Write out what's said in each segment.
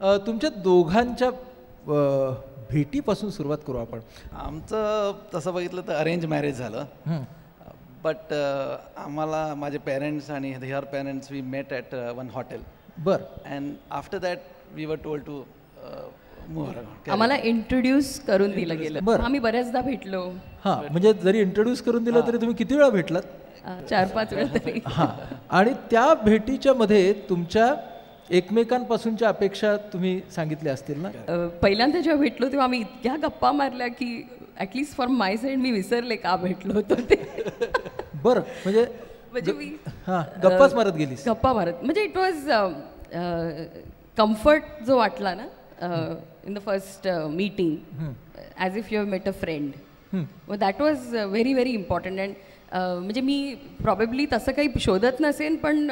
तुमच्या दोघांच्या भेटीपासून सुरुवात करू आपण. आमचं तसं बघितलं तर अरेंज मॅरेज झालं. बट आम्हाला माझे पेरेंट्स आणि her parents we met at one hotel. बरं. And after that we were told to आम्हाला इंट्रोड्यूस करून दिलं गेलं. आम्ही बऱ्याचदा भेटलो. हां, म्हणजे जरी इंट्रोड्यूस करून दिलं तरी तुम्ही किती वेळा भेटलात? 4-5 वेळा तरी. हां, आणि त्या भेटीच्या मध्ये तुमच्या एकमेकांपासूनच्या अपेक्षा तुम्ही सांगितल्या असतील ना? पहिल्यांदा जेव्हा भेटलो तेव्हा आम्ही इतक्या गप्पा मारल्या की ॲटलिस्ट फॉर माय साईड मी विसरले का भेटलो होतो ते. बरं, म्हणजे मी गप्पाच मारत गेलीस? गप्पा मारत म्हणजे इट वॉज कम्फर्ट जो वाटला ना in the first meeting, as if you have met a friend. That was very very important. And म्हणजे मी प्रॉबेबली तसं काही शोधत नसेन पण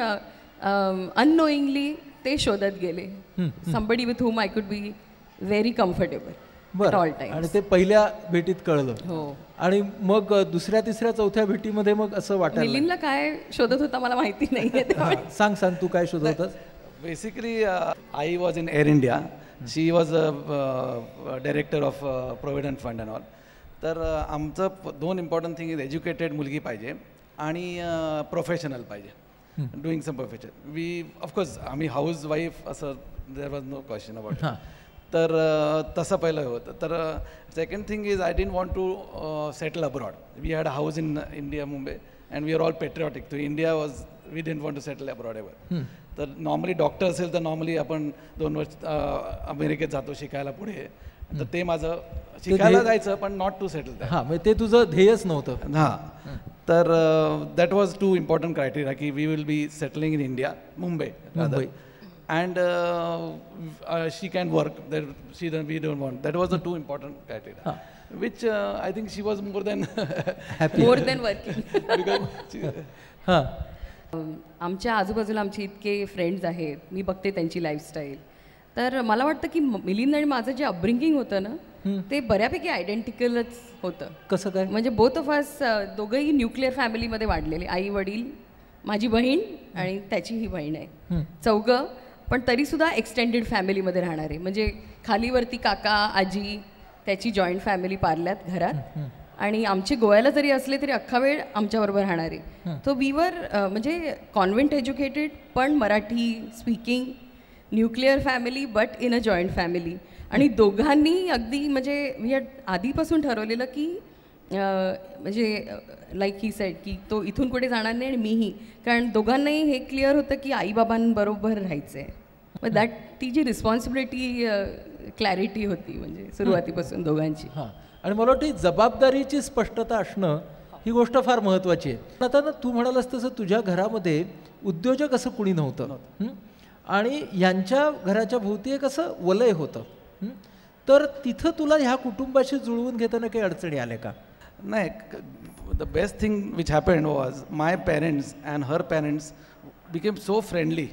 अननोईंगली ते शोधत गेले. Somebody with whom I could be very comfortable at all time. आणि ते पहिल्या भेटीत कळलं. हो. आणि मग दुसऱ्या तिसऱ्या चौथ्या भेटीमध्ये मग असं वाटलं? मिलिंदला काय शोधत होता मला माहिती नाही. सांग तू काय शोधत होतास? Basically I was in air India. She was a director of provident fund and all. तर आमचं 2 इम्पॉर्टंट थिंग इज एज्युकेटेड मुलगी पाहिजे आणि प्रोफेशनल पाहिजे. Doing some profession. We of course आम्ही हाऊस वाईफ असं there was no question about. तर तसं पहिलं होतं. तर second thing is I didn't want to settle abroad. We had a house in India Mumbai and we are all patriotic. तो India was we didn't want to settle abroad ever. तर normally doctor असेल तर normally आपण 2 वर्ष अमेरिकेत जातो शिकायला पुढे. तर ते माझं शिकायला जायचं पण नॉट टू सेटल. हां, म्हणजे ते तुझं ध्येयच नव्हतं. हां. तर दॅट वॉज 2 इम्पॉर्टंट क्रायटेरिया की we will be settling in India Mumbai. And she can work. We don't want. That was the 2 important criteria, which I think she was more than happy. More than working. Because आमच्या आजूबाजूला आमचे इतके friends आहेत, मी बघते त्यांची lifestyle. तर मला वाटतं की मिलिंद आणि माझं जे अपब्रिंगिंग होतं ना ते बऱ्यापैकी आयडेंटिकलच होतं. कसं काय? म्हणजे बोथ ऑफ अस दोघंही न्यूक्लिअर फॅमिलीमध्ये वाढलेले. आई वडील, माझी बहीण आणि त्याची ही बहीण आहे. चौघं, पण तरीसुद्धा एक्सटेंडेड फॅमिलीमध्ये राहणारे. म्हणजे खालीवरती काका आजी, त्याची जॉईंट फॅमिली पार्ल्यात घरात. आणि आमचे गोव्याला जरी असले तरी अख्खा वेळ आमच्याबरोबर राहणारे. तो वीवर म्हणजे कॉन्व्हेंट एज्युकेटेड पण Marathi speaking nuclear family but in a joint family. आणि दोघांनी अगदी म्हणजे मी आधीपासून ठरवलेलं की म्हणजे लाईक ही सेड की तो इथून कुठे जाणार नाही आणि मीही. कारण दोघांनाही हे क्लिअर होतं की आईबाबांबरोबर राहायचं आहे. मग दॅट ती जी रिस्पॉन्सिबिलिटी क्लॅरिटी होती म्हणजे सुरुवातीपासून दोघांची. हां, आणि मला वाटतं जबाबदारीची स्पष्टता असणं ही गोष्ट फार महत्त्वाची आहे. आता ना तू म्हणालास तसं तुझ्या घरामध्ये उद्योजक असं कुणी नव्हतं आणि यांच्या घराच्या भोवती एक असं वलय होतं. तर तिथं तुला ह्या कुटुंबाशी जुळवून घेताना काही अडचणी आल्या का? नाही. The best thing which happened was my parents and her parents became so friendly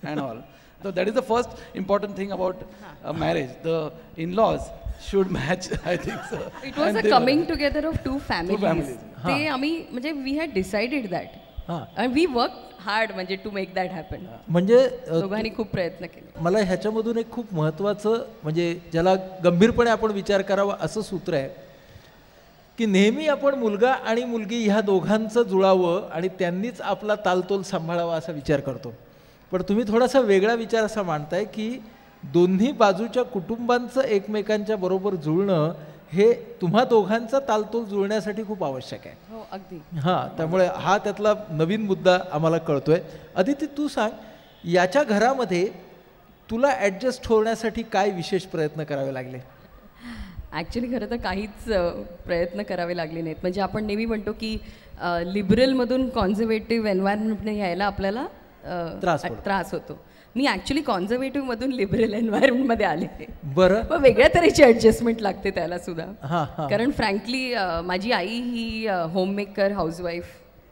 and all. So that is the first important thing about a marriage. The in-laws should match, I think so. It was a coming together of two families. ते आम्ही म्हणजे we had decided that. And we worked hard म्हणजे to make that happen. म्हणजे दोघांनी खूप प्रयत्न केले. मला ह्याच्यामधून एक खूप महत्त्वाचं म्हणजे ज्याला गंभीरपणे आपण विचार करावा असं सूत्र आहे की नेहमी आपण मुलगा आणि मुलगी ह्या दोघांचं जुळावं आणि त्यांनीच आपला तालतोल सांभाळावा असा विचार करतो. पण तुम्ही थोडासा वेगळा विचार असा मांडताय की दोन्ही बाजूच्या कुटुंबांचं एकमेकांच्या बरोबर जुळणं हे तुम्हा दोघांचा तालतोल जुळण्यासाठी खूप आवश्यक आहे. हो, अगदी. हां, त्यामुळे हा त्यातला नवीन मुद्दा आम्हाला कळतोय. अदिती, तू सांग, याच्या घरामध्ये तुला ॲडजस्ट होण्यासाठी काय विशेष प्रयत्न करावे लागले? ॲक्च्युली खरं तर काहीच प्रयत्न करावे लागले नाहीत. म्हणजे आपण नेहमी म्हणतो की लिबरलमधून कॉन्झर्वेटिव्ह एन्व्हायरमेंटने यायला आपल्याला त्रास होतो. मी ॲक्च्युली कॉन्झर्वेटिव्हमधून लिबरल एन्व्हायरमेंटमध्ये आले. बरं. पण वेगळ्या तऱ्हेची ॲडजस्टमेंट लागते त्याला सुद्धा. कारण फ्रँकली माझी आई ही होममेकर हाऊसवाईफ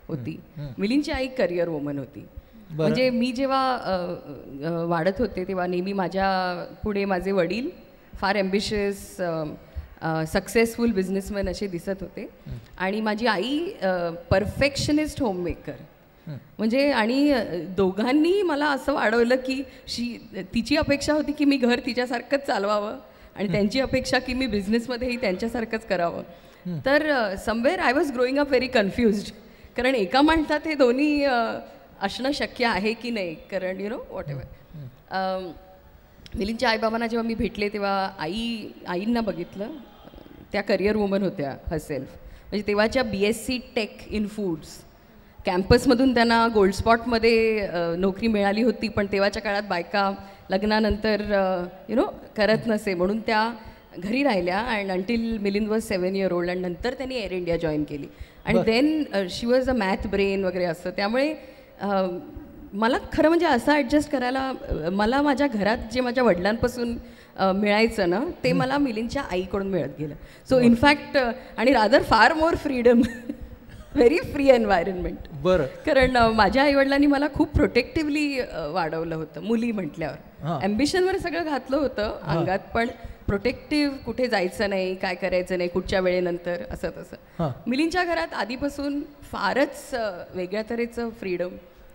होती. मिलिंदची आई करिअर वुमन होती. म्हणजे मी जेव्हा वाढत होते तेव्हा नेहमी माझ्या पुढे माझे वडील फार ॲम्बिशियस सक्सेसफुल बिझनेसमॅन असे दिसत होते आणि माझी आई परफेक्शनिस्ट होममेकर. म्हणजे आणि दोघांनी मला असं वाढवलं की तिची अपेक्षा होती की मी घर तिच्यासारखंच चालवावं आणि त्यांची अपेक्षा की मी बिझनेसमध्येही त्यांच्यासारखंच करावं. तर somewhere I was growing up very confused, कारण एका माणसात हे दोन्ही असणं शक्य आहे की नाही, कारण व्हॉट एव्हर. मिलिंदच्या आईबाबांना जेव्हा मी भेटले तेव्हा आईंना बघितलं, त्या करिअर वुमन होत्या हरसेल्फ, म्हणजे तेव्हाच्या BSc टेक इन फूड्स कॅम्पसमधून त्यांना गोल्ड स्पॉटमध्ये नोकरी मिळाली होती, पण तेव्हाच्या काळात बायका लग्नानंतर करत नसे म्हणून त्या घरी राहिल्या. And until Milind was 7 year old आणि नंतर त्यांनी एअर इंडिया जॉईन केली आणि then she was a math brain वगैरे असं. त्यामुळे मला खरं म्हणजे असं ॲडजस्ट करायला मला माझ्या घरात जे माझ्या वडिलांपासून मिळायचं ना ते मला मिलिंदच्या आईकडून मिळत गेलं. सो इनफॅक्ट आणि रादर फार more freedom, very free environment. बरं, कारण माझ्या आईवडिलांनी मला खूप प्रोटेक्टिव्हली वाढवलं होतं. मुली म्हटल्यावर ॲम्बिशनवर सगळं घातलं होतं अंगात, पण प्रोटेक्टिव्ह, कुठे जायचं नाही, काय करायचं नाही, कुठच्या वेळेनंतर, असं तसं. मिलिंदच्या घरात आधीपासून फारच वेगळ्या तऱ्हेचं फ्रीडम.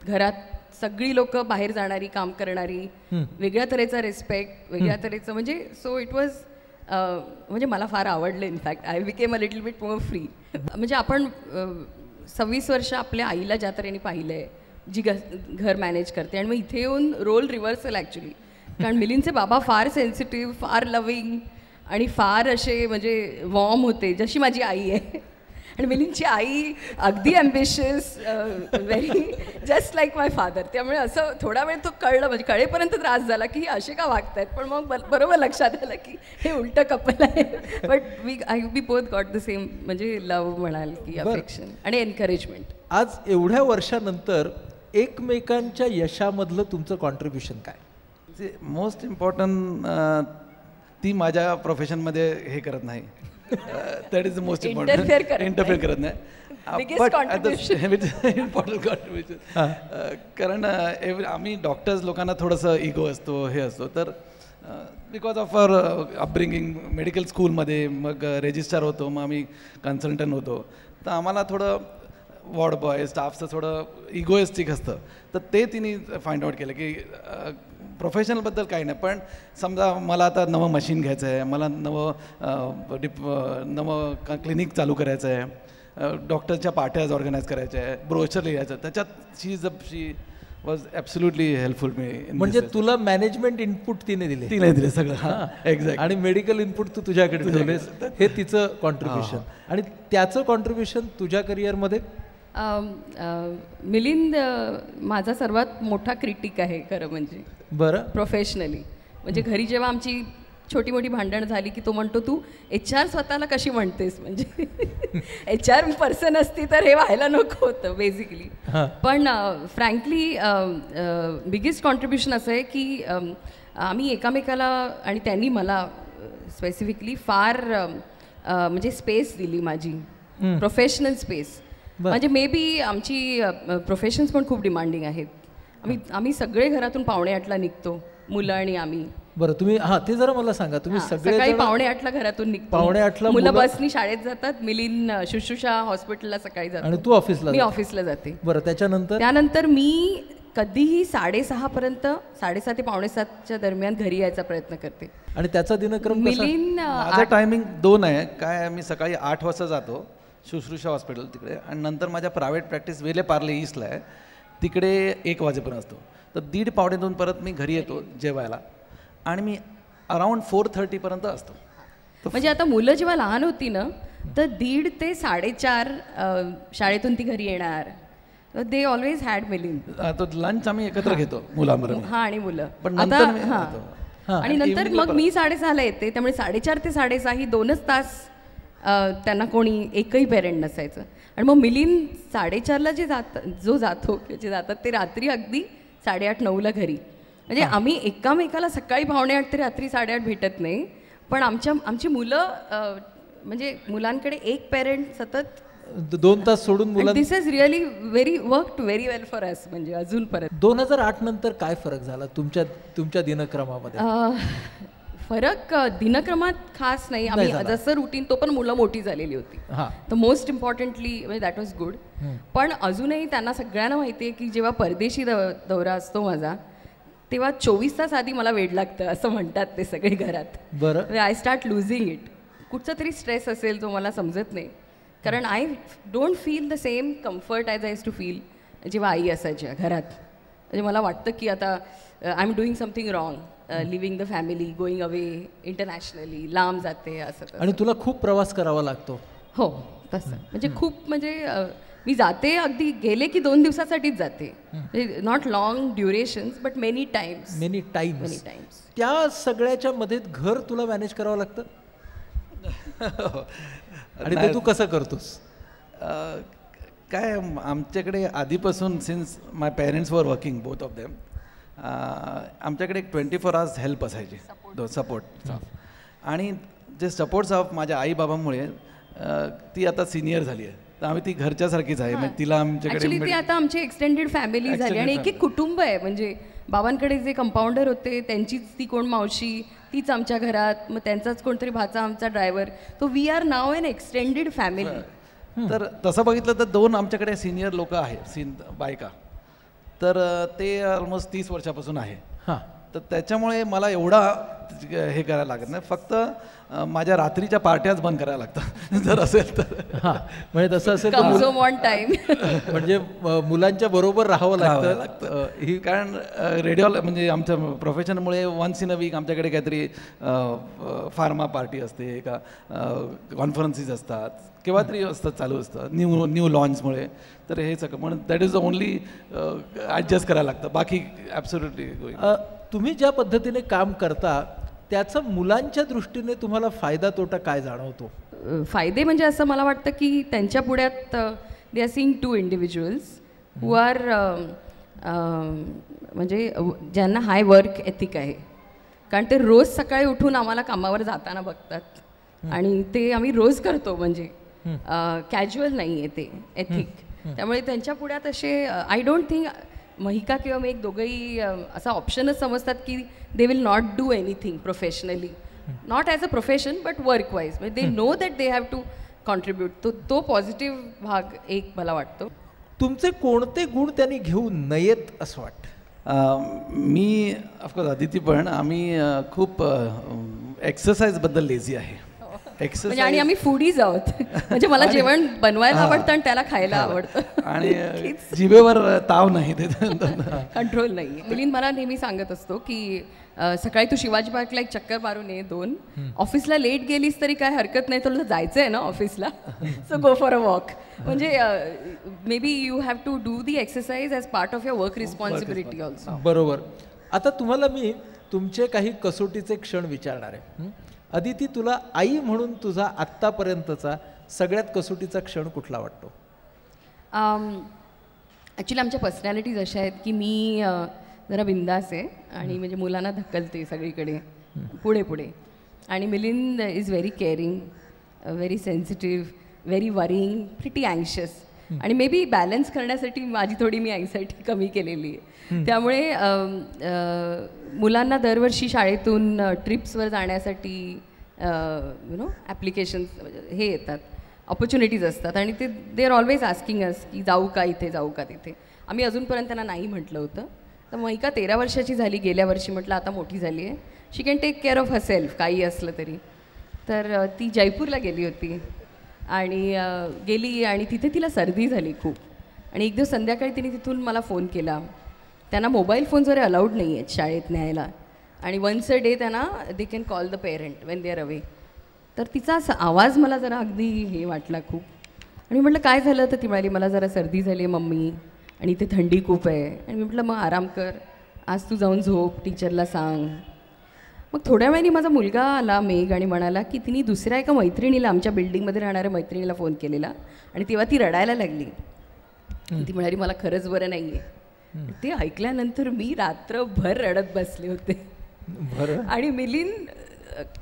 घरात सगळी लोक बाहेर जाणारी, काम करणारी, वेगळ्या तऱ्हेचा रिस्पेक्ट, वेगळ्या तऱ्हेचं, म्हणजे सो इट वॉज म्हणजे मला फार आवडलं. In fact I became a little bit more free. म्हणजे आपण 26 वर्ष आपल्या आईला ज्या तऱ्हेने पाहिलं आहे, जी घर मॅनेज करते, आणि मग इथे येऊन रोल रिव्हर्सल ॲक्च्युली. कारण मिलिंदचे बाबा फार सेन्सिटिव्ह, फार लविंग आणि फार असे म्हणजे वॉर्म होते, जशी माझी आई आहे. आणि मिलिंदची आई अगदी ॲम्बिशियस, व्हेरी जस्ट लाईक माय फादर. त्यामुळे असं थोडा वेळ तो कळलं, म्हणजे कळेपर्यंत त्रास झाला की असे का वागत आहेत, पण मग बरोबर लक्षात आलं की हे उलटं कपल आहे. But we both got the same, म्हणजे लव्ह म्हणाल की अफेक्शन आणि एनकरेजमेंट. आज एवढ्या वर्षानंतर एकमेकांच्या यशामधलं तुमचं कॉन्ट्रीब्युशन काय? मोस्ट इम्पॉर्टंट, ती माझ्या प्रोफेशनमध्ये हे करत नाही, that is the most important. Interfere करत नाही. Important contribution. कारण आम्ही डॉक्टर्स लोकांना थोडंसं इगो असतो, हे असतो. तर because of our upbringing medical स्कूलमध्ये, मग रेजिस्ट्रार होतो, मग आम्ही कन्सल्टंट होतो, तर आम्हाला थोडं वॉर्ड बॉय स्टाफचं थोडं इगोइस्टिक असतं. तर ते तिने फाइंड आउट केलं की प्रोफेशनलबद्दल काही नाही, पण समजा मला आता नवं मशीन घ्यायचं आहे, मला नवं क्लिनिक चालू करायचं आहे, डॉक्टरच्या पार्ट्याज ऑर्गनाईज करायच्या आहे, ब्रोचर लिहायचं, त्याच्यात शी वॉज ॲब्सोल्युटली हेल्पफुल मी. म्हणजे तुला मॅनेजमेंट इनपुट तिने दिले सगळं. हां, एक्झॅक्ट. आणि मेडिकल इनपुट तू तुझ्याकडे ठेवलेस, हे तिचं कॉन्ट्रीब्युशन. आणि त्याचं कॉन्ट्रीब्युशन तुझ्या करिअरमध्ये? मिलिंद माझा सर्वात मोठा क्रिटिक आहे खरं म्हणजे. बरं. प्रोफेशनली म्हणजे घरी जेव्हा आमची छोटी मोठी भांडण झाली की तो म्हणतो तू HR स्वतःला कशी म्हणतेस, म्हणजे HR पर्सन असती तर हे व्हायला नको होतं बेसिकली. पण फ्रँकली बिगेस्ट कॉन्ट्रीब्युशन असं आहे की आम्ही एकामेकाला आणि त्यांनी मला स्पेसिफिकली फार म्हणजे स्पेस दिली, माझी प्रोफेशनल स्पेस. म्हणजे मे बी आमची प्रोफेशन्स पण खूप डिमांडिंग आहेत. आम्ही सगळे घरातून 7:45ला निघतो, मुलं आणि आम्ही. बरं, तुम्ही ते जरा मला सांगा, तुम्ही सगळे सकाळी 7:45ला घरातून निघतो. 7:45ला मुलं बसनी शाळेत जातात, मिलिंद शुश्रूषा हॉस्पिटलला सकाळी जातो आणि तू ऑफिसला? मी ऑफिसला जाते. बरं, त्यानंतर मी कधीही 6:30 पर्यंत, 6:30 ते 6:45च्या दरम्यान घरी यायचा प्रयत्न करते. आणि त्याचा दिनक्रम? मिलिंद माझं टायमिंग 2 आहे. काय, मी सकाळी 8 वाजता जातो शुश्रूषा हॉस्पिटल तिकडे, आणि नंतर माझ्या प्रायव्हेट प्रॅक्टिस वेले पार्ले ईस्टला आहे, तिकडे 1 वाजेपर्यंत असतो. तर 1:30-1:45 परत मी घरी येतो जेवायला, आणि मी अराउंड 4:30 पर्यंत असतो. म्हणजे आता मुलं जेव्हा लहान होती ना, तर 1:30 ते 4:30 शाळेतून ती घरी येणार. They always had Milind. तो लंच आम्ही एकत्र घेतो मुलांबरोबर. हा, आणि मुलं पण आता आणि नंतर मग मी 6:30ला येते, त्यामुळे 4:30 ते 6:30 ही 2च तास त्यांना कोणी एकही पेरेंट नसायचं. आणि मग मिलिंद 4:30ला जे जातात ते रात्री अगदी 8:30-9ला घरी. म्हणजे आम्ही एकामेकाला सकाळी 7:45 ते रात्री 8:30 भेटत नाही, पण आमची मुलं म्हणजे मुलांकडे एक पेरेंट सतत 2 तास सोडून मुलं. This is really worked very well for us. म्हणजे अजूनपर्यंत 2008 नंतर काय फरक झाला तुमच्या दिनक्रमामध्ये? फरक दिनक्रमात खास नाही. आम्ही जसं रुटीन, तो पण मुलं मोठी झालेली होती. तर मोस्ट इम्पॉर्टंटली म्हणजे दॅट वॉज गुड. पण अजूनही त्यांना सगळ्यांना माहिती आहे की जेव्हा परदेशी दौरा असतो माझा, तेव्हा 24 तास आधी मला वेड लागतं असं म्हणतात ते सगळे घरात. बरं. I start losing it. कुठचा तरी स्ट्रेस असेल तो मला समजत नाही, कारण I don't feel the same comfort as I use to feel जेव्हा आई असायच्या घरात. म्हणजे मला वाटतं की आता I am doing something wrong, living the family, going away internationally, लांब जाते असं. आणि तुला खूप प्रवास करावा लागतो. हो तसं म्हणजे खूप म्हणजे मी जाते अगदी गेले की 2 दिवसासाठीच जाते. Not long durations but many times. त्या सगळ्याच्या मध्ये घर तुला मॅनेज करावं लागतं. आणि ते तू कसं करतोस? काय आमच्याकडे आधीपासून since my parents were working both of them, आमच्याकडे 24 hours हेल्प असायची, सपोर्ट स्टाफ. आणि जे सपोर्ट स्टाफ माझ्या आई बाबांमुळे ती आता सिनियर झाली आहे, तर आम्ही ती घरच्यासारखीच आहे. म्हणजे तिला आमच्याकडे ती आता आमची एक्सटेंडेड फॅमिली झाली आणि एक कुटुंब आहे. म्हणजे बाबांकडे जे कंपाऊंडर होते त्यांचीच ती कोण मावशी, तीच आमच्या घरात, मग त्यांचाच कोणतरी भाचा आमचा ड्रायव्हर. तो we are now an extended family. तर तसं बघितलं तर 2 आमच्याकडे सिनियर लोक आहेत, बायका, तर ते ऑलमोस्ट 30 वर्षापासून आहे. तर त्याच्यामुळे मला एवढा हे करायला लागत नाही. फक्त माझ्या रात्रीच्या पार्ट्याच बंद करायला लागतात जर असेल तर. म्हणजे तसं असेल टाइम म्हणजे मुलांच्या बरोबर राहावं लागतं. ही कारण रेडिओ म्हणजे आमच्या प्रोफेशनमुळे वन्स इन अ वीक आमच्याकडे काहीतरी फार्मा पार्टी असते का कॉन्फरन्सेस असतात किंवा तरी असतात, चालू असतं न्यू लॉन्चमुळे. तर हे सगळं म्हणून that is the only adjust करायला लागतं, बाकी ॲब्सोल्युटली. तुम्ही ज्या पद्धतीने काम करता त्याचा मुलांच्या दृष्टीने तुम्हाला फायदा तोटा काय जाणवतो? फायदे म्हणजे असं मला वाटतं की त्यांच्या पुढ्यात they are seeing 2 individuals who are म्हणजे ज्यांना हाय वर्क एथिक आहे. कारण ते रोज सकाळी उठून आम्हाला कामावर जाताना बघतात आणि ते आम्ही रोज करतो, म्हणजे कॅज्युअल नाही आहे ते एथिक. त्यामुळे त्यांच्या पुढ्यात असे आय डोंट थिंक महिका किंवा मी एक दोघंही असा ऑप्शनच समजतात की they will not do anything professionally, not as a profession but work wise. म्हणजे they know that they have to contribute. तो पॉझिटिव्ह भाग एक मला वाटतो. तुमचे कोणते गुण त्यांनी घेऊ नयेत असं वाटतं? मी ऑफकोर्स अदिती पण आम्ही खूप एक्सरसाइजबद्दल लेझी आहे. म्हणजे आणि आम्ही फूडीज आहोत. म्हणजे मला जेवण बनवायला आवडतं आणि त्याला खायला आवडतं आणि जिभेवर ताव नाही, कंट्रोल नाही. मिलिंद मला नेहमी सांगत असतो की सकाळी तू शिवाजी पार्कला एक चक्कर मारून ये 2, ऑफिसला लेट गेलीस तरी काय हरकत नाही, तुला जायचं आहे ना ऑफिसला, so go for a walk. म्हणजे maybe you have to do the exercise as part of your work responsibility also. बरोबर. आता तुम्हाला मी तुमचे काही कसोटीचे क्षण विचारणार आहे. अदिती, तुला आई म्हणून तुझा आत्तापर्यंतचा सगळ्यात कसोटीचा क्षण कुठला वाटतो? ॲक्च्युली आमच्या पर्सनॅलिटीज अशा आहेत की मी जरा बिंदास आहे आणि म्हणजे मुलांना ढकलते सगळीकडे पुढे पुढे. आणि Milind is very caring, very sensitive, very worrying, pretty अँशियस. आणि मे बी बॅलन्स करण्यासाठी माझी थोडी मी अँक्झायटी कमी केलेली आहे. त्यामुळे मुलांना दरवर्षी शाळेतून ट्रिप्सवर जाण्यासाठी ॲप्लिकेशन्स हे येतात, ऑपॉर्च्युनिटीज असतात आणि ते they are always asking us की जाऊ का इथे, जाऊ का तिथे. आम्ही अजूनपर्यंत त्यांना नाही म्हटलं होतं. तर महिका 13 वर्षाची झाली गेल्या वर्षी, म्हटलं आता मोठी झाली आहे, she can take care of herself काही असलं तरी. तर ती जयपूरला गेली होती आणि गेली आणि तिथे तिला सर्दी झाली खूप. आणि एक दिवस संध्याकाळी तिने तिथून मला फोन केला. त्यांना मोबाईल फोन्स वगैरे अलाउड नाही आहेत शाळेत न्यायला आणि वन्स अ डे त्यांना they can call the parent when they are away. तर तिचा आवाज मला जरा अगदी हे वाटला खूप. आणि म्हटलं काय झालं? तर ती म्हणाली मला जरा सर्दी झाली आहे मम्मी आणि इथे थंडी खूप आहे. आणि मी म्हटलं मग आराम कर, आज तू जाऊन झोप, टीचरला सांग. मग थोड्या वेळाने माझा मुलगा आला मेघ आणि म्हणाला की तिने दुसऱ्या एका मैत्रिणीला, आमच्या बिल्डिंगमध्ये राहणाऱ्या मैत्रिणीला फोन केलेला आणि तेव्हा ती रडायला लागली. ती म्हणाली मला खरंच बरं नाही आहे. ते ऐकल्यानंतर मी रात्रभर रडत बसले होते. आणि मिलिंद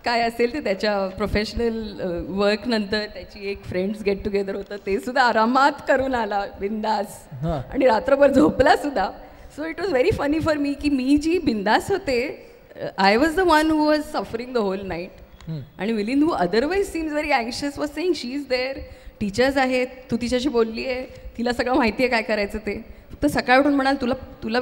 काय असेल ते त्याच्या प्रोफेशनल वर्कनंतर त्याची एक फ्रेंड्स गेट टुगेदर होतं, ते सुद्धा आरामात करून आला बिंदास आणि रात्रभर झोपला सुद्धा. So it was very funny for me की मी जी बिंदास होते I was the one who was suffering the whole night. आणि Milind, who otherwise seems very अँशियस, was saying she is there, teachers आहेत, तू तिच्याशी बोलली आहे, तिला सगळं माहिती आहे काय करायचं ते. फक्त सकाळ उठून म्हणाल तुला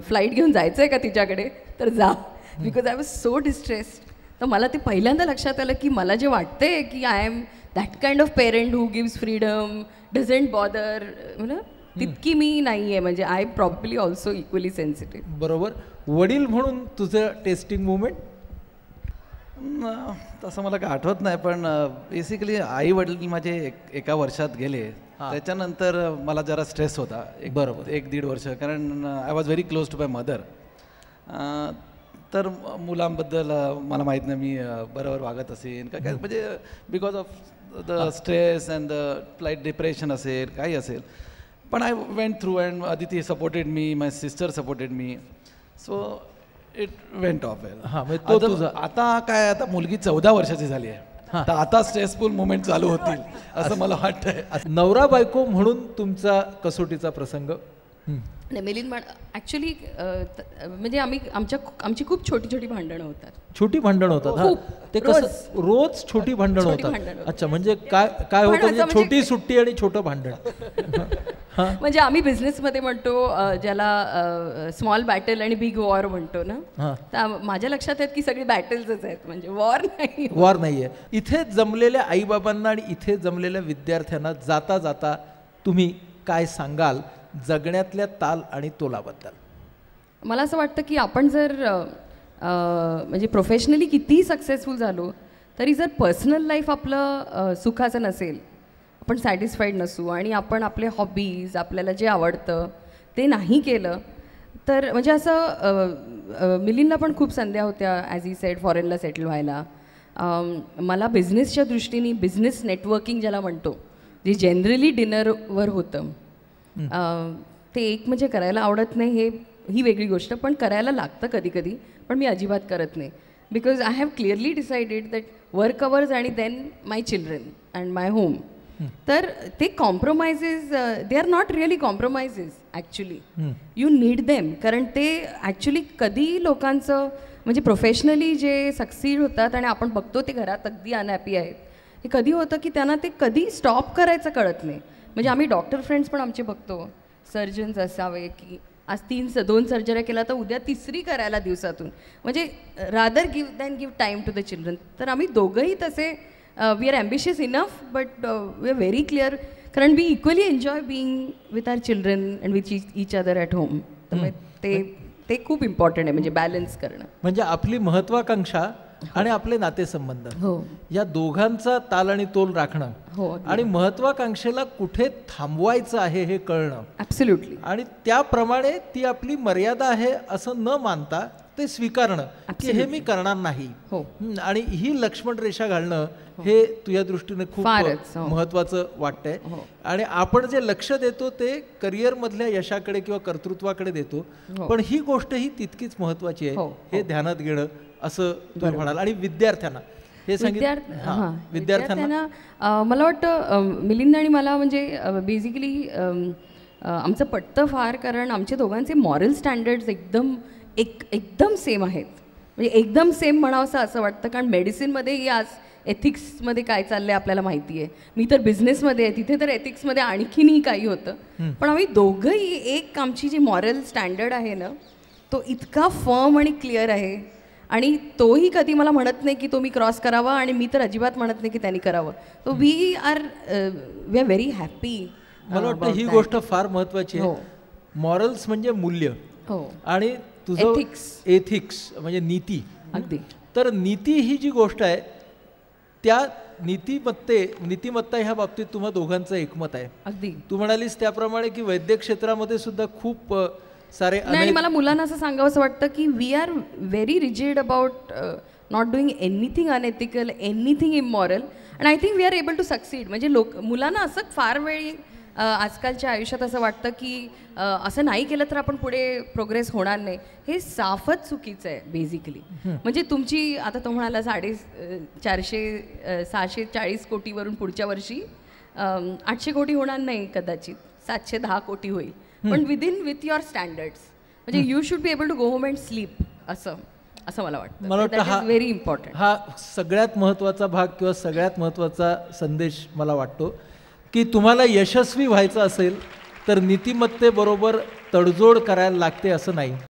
फ्लाईट घेऊन जायचं आहे का तिच्याकडे, तर जा. Because I was so distressed. तर मला ते पहिल्यांदा लक्षात आलं की मला जे वाटतंय की I am that kind of parent who gives freedom, doesn't bother, तितकी मी नाही आहे. म्हणजे I probably also equally sensitive. बरोबर. वडील म्हणून तुझं टेस्टिंग मुवमेंट? तसं मला काय आठवत नाही, पण बेसिकली आई वडील माझे एका वर्षात गेले, त्याच्यानंतर मला जरा स्ट्रेस होता. बरोबर. 1-1.5 वर्ष, कारण I was very close to my mother. तर मुलांबद्दल मला माहीत नाही मी बरोबर वागत असेल का काय, म्हणजे because of the stress and the slight depression असेल, काही असेल. पण I went through and Aditi supported me, my sister supported me, so it went off well. आता काय, आता मुलगी 14 वर्षाची झाली आहे, तर आता स्ट्रेसफुल मुवमेंट चालू होतील असं मला वाटतंय. नवरा बायको म्हणून तुमचा कसोटीचा प्रसंग? नाही, मिलिंद ॲक्च्युली म्हणजे आमची खूप छोटी छोटी भांडणं होतात. छोटी भांडणं होतात? हा, ते कसं रोज छोटी भांडणं होतात? अच्छा, म्हणजे काय होतं, म्हणजे छोटी सुट्टी आणि छोटं भांडण. म्हणजे आम्ही बिझनेसमध्ये म्हणतो ज्याला स्मॉल बॅटल आणि बिग वॉर म्हणतो ना, तर माझ्या लक्षात आहेत की सगळी बॅटल्सच आहेत, म्हणजे वॉर नाही. वॉर नाहीये. इथे जमलेल्या आईबाबांना आणि इथे जमलेल्या विद्यार्थ्यांना जाता जाता तुम्ही काय सांगाल जगण्यातल्या ताल आणि तोलाबद्दल? मला असं वाटतं की आपण जर म्हणजे प्रोफेशनली कितीही सक्सेसफुल झालो तरी जर पर्सनल लाईफ आपलं सुखाचं नसेल, आपण सॅटिस्फाईड नसू आणि आपण आपले हॉबीज, आपल्याला जे आवडतं ते नाही केलं तर, म्हणजे असं मिलिंदला पण खूप संध्या होत्या ॲज ही सेड फॉरेनला सेटल व्हायला. मला बिझनेसच्या दृष्टीने बिझनेस नेटवर्किंग ज्याला म्हणतो, जे जनरली डिनरवर होतं, ते एक म्हणजे करायला आवडत नाही, ही वेगळी गोष्ट, पण करायला लागतं कधी कधी, पण मी अजिबात करत नाही. Because I have clearly decided that work hours आणि then my children and my home. तर ते compromises, they are not really compromises actually. You need them. कारण ते ॲक्च्युली कधी लोकांचं म्हणजे प्रोफेशनली जे सक्सीड होतात आणि आपण बघतो ते घरात अगदी अनहॅपी आहेत, हे कधी होतं की त्यांना ते कधी स्टॉप करायचं कळत नाही. म्हणजे आम्ही डॉक्टर फ्रेंड्स पण आमचे बघतो, सर्जन्स असावे की आज 2 सर्जऱ्या केल्या तर उद्या 3री करायला दिवसातून, म्हणजे rather give time to the children. तर आम्ही दोघंही तसे we are ambitious enough, but we are very clear, कारण we equally enjoy being with our children and with each other at home. तर ते खूप इम्पॉर्टंट आहे, म्हणजे बॅलन्स करणं. म्हणजे आपली महत्वाकांक्षा आणि आपले नातेसंबंध, हो, या दोघांचा ताल आणि तोल राखणं, हो, आणि महत्वाकांक्षेला कुठे थांबवायचं आहे हे कळणं. ॲब्सोल्युटली. आणि त्याप्रमाणे ती आपली मर्यादा आहे असं न मानता ते स्वीकारणं की हे मी करणार नाही. हो. आणि ही लक्ष्मण रेषा घालणं हे तुझ्या दृष्टीने खूप महत्वाचं वाटतंय. आणि आपण जे लक्ष देतो ते करिअरमधल्या यशाकडे किंवा कर्तृत्वाकडे देतो, पण ही गोष्ट ही तितकीच महत्वाची आहे हे ध्यानात घेणं असं तुम्ही म्हणाल. आणि विद्यार्थ्यांना हे सांगितलं, विद्यार्थ्यांना मला वाटतं मिलिंद आणि मला म्हणजे बेसिकली आमचं पटतं फार, कारण आमचे दोघांचे मॉरल स्टँडर्ड्स एकदम सेम आहेत. म्हणजे एकदम सेम म्हणावंसं असं वाटतं, कारण मेडिसिनमध्येही आज एथिक्समध्ये काय चाललंय आपल्याला माहिती आहे. मी तर बिझनेसमध्ये आहे, तिथे तर एथिक्समध्ये आणखीनही काही होतं, पण आम्ही दोघंही एक आमची जी मॉरल स्टँडर्ड आहे ना, तो इतका फर्म आणि क्लिअर आहे. आणि तोही कधी मला म्हणत नाही की तो मी क्रॉस करावा, आणि मी तर अजिबात म्हणत नाही की त्यांनी करावं. तो वी आर व्हेरी हॅपी. मला वाटतं ही गोष्ट फार महत्वाची आहे. मॉरल्स म्हणजे मूल्य, आणि तुझं एथिक्स म्हणजे नीती. अगदी. तर नीती ही जी गोष्ट आहे, त्या नीतिमत्ता ह्या बाबतीत तुम्हा दोघांचं एकमत आहे. अगदी. तू म्हणालीस त्याप्रमाणे की वैद्यक क्षेत्रामध्ये सुद्धा खूप सारे, आणि मला मुलांना असं सांगावं असं वाटतं की we are very rigid about not doing anything unethical, anything immoral, and I think we are able to succeed. म्हणजे मुलांना असं फार वेळी आजकालच्या आयुष्यात असं वाटतं की असं नाही केलं तर आपण पुढे प्रोग्रेस होणार नाही. हे साफच चुकीचं आहे बेसिकली. म्हणजे तुमची आता तो म्हणाला 640 कोटीवरून पुढच्या वर्षी 800 कोटी होणार नाही, कदाचित 710 कोटी होईल, पण विथ युअर स्टँडर्ड्स. म्हणजे you should be able to go home and sleep असं असं मला वाटतं. मला वाटतं हा व्हेरी इम्पॉर्टंट. हा सगळ्यात महत्त्वाचा भाग किंवा सगळ्यात महत्त्वाचा संदेश मला वाटतो की तुम्हाला यशस्वी व्हायचं असेल तर नीतिमत्तेबरोबर तडजोड करायला लागते असं नाही.